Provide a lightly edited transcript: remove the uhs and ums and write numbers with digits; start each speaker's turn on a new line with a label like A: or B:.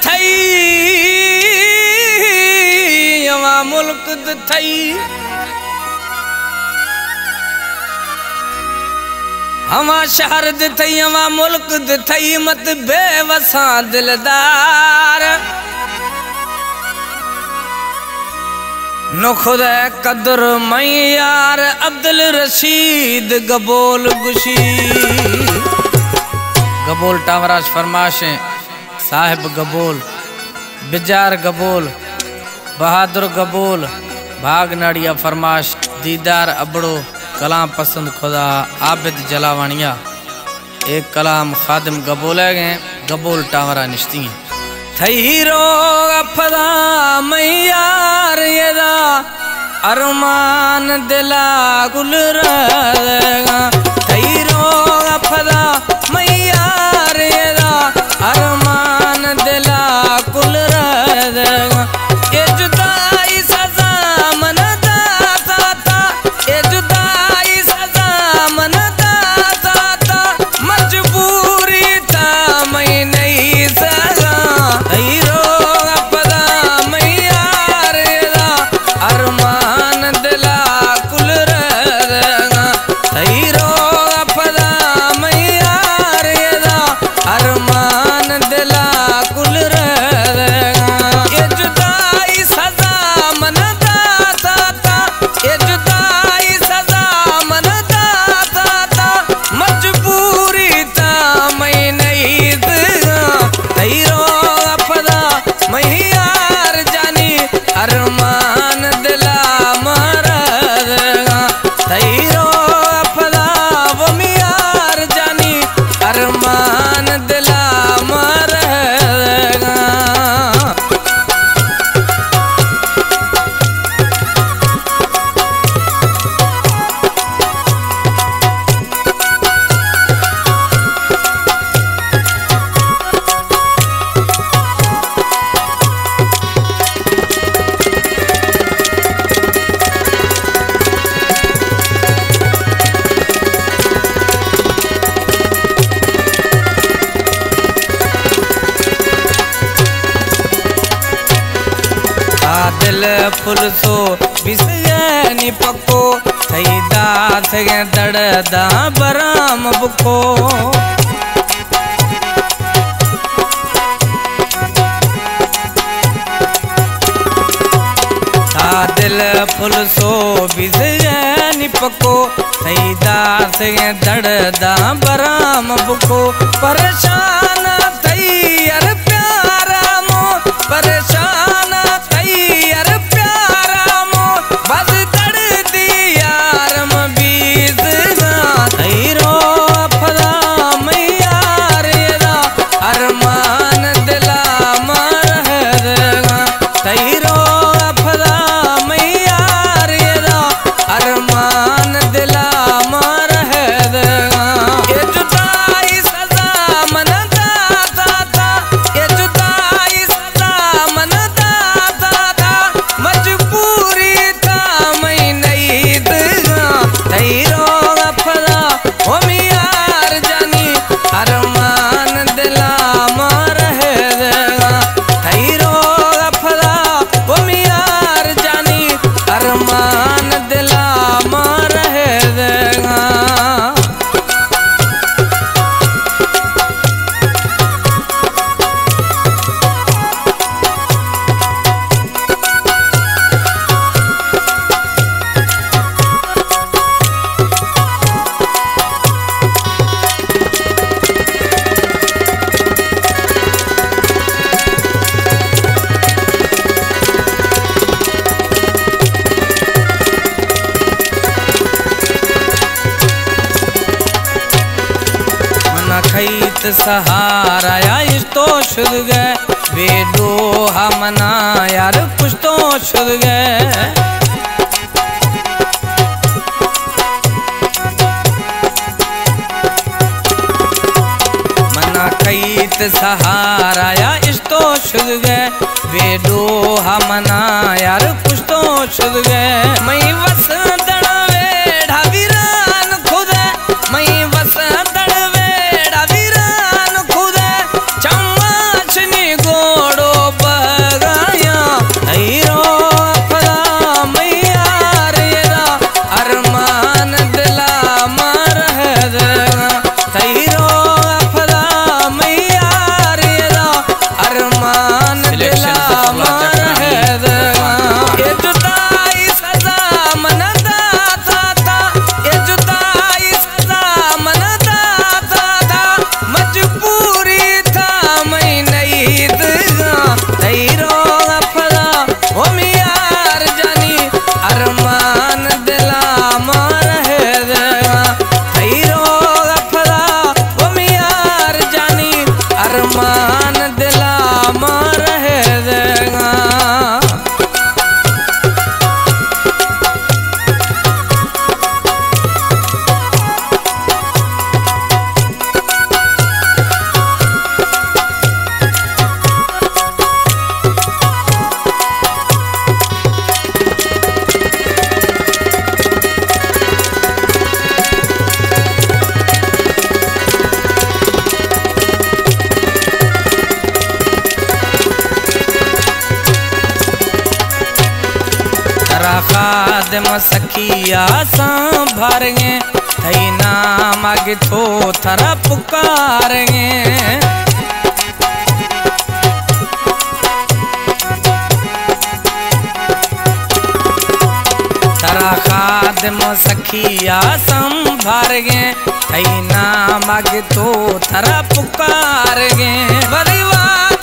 A: थई यवा मुल्क थई हवा शहर थई हवा मुल्क थई मत बेवसा दिलदार न खुदा कदर मई यार अब्दुल रशीद गबोल गुशी गबोल टावराज फरमाशें साहिब गबोल बिजार गबोल बहादुर गबोल भाग नाड़िया फरमाश दीदार अबड़ो कलाम पसंद खुदा आबिद जलावानिया एक कलाम खादिम गबोल है गबोल टावरा निश्ती थईरो अफदा मैयार येदा अरमान दिला गुल थईरो अफदा मैयार येदा अरमान दिला कुल ये जुदाई सजा मन दाता ये जुदाई सजा मन दाता मजबूरी था मैं नहीं सजा हीरो अपदा मैयार येदा अरमान दिला कुल हीरो अपदा मैयार येदा अरमान दिला कुल ये जुदाई सजा मन दाता ये जुदाई सजा मन दाता मजबूरी था मैं नहीं हीरो अपदा मैयार जानी अरमान दिला मरद हीरो अपदा वो मियार जानी अरमान दिला मरद दिल फुलसो बिसनी पको थई दास दड़दा बराम बुखो दिल फुलसो बिसनी पको थई दास दड़दा बराम बुखो परेशान थई यार प्यारा मो परेशान यार प्यारा मो बस दड़ दी यार मबीज हीरो अफदा मैयार येदा अरमान दिला मरद हीरो अफदा मैयार येदा अरमान दिला मरद ये जुदाई सजा मन दाता ये जुदाई सजा मन दाता मजबूरी था मैं नहीं हीरो अफदा ओ मियार जानी अरमान दिला मरद हीरो अफदा ओ मियार जानी अरमान दिला मरद खईत सहारा यार तो शुद गए बेडो हमना यार कुछ तो शुद गए मना खईत सहारा यार तो शुद गए बेडो हमना यार कुछ तो शुद गए मैं वस दड़वे ढावीरान खुद मैं वस दड़वे ढावीरान खुद चम्माचनी गोड़ खादम सखिया संभारेंगे थई नाम आगे थो थरा पुकारेंगे थरा खादम सखिया संभारेंगे थई नाम आगे थो थरा पुकारेंगे परिवार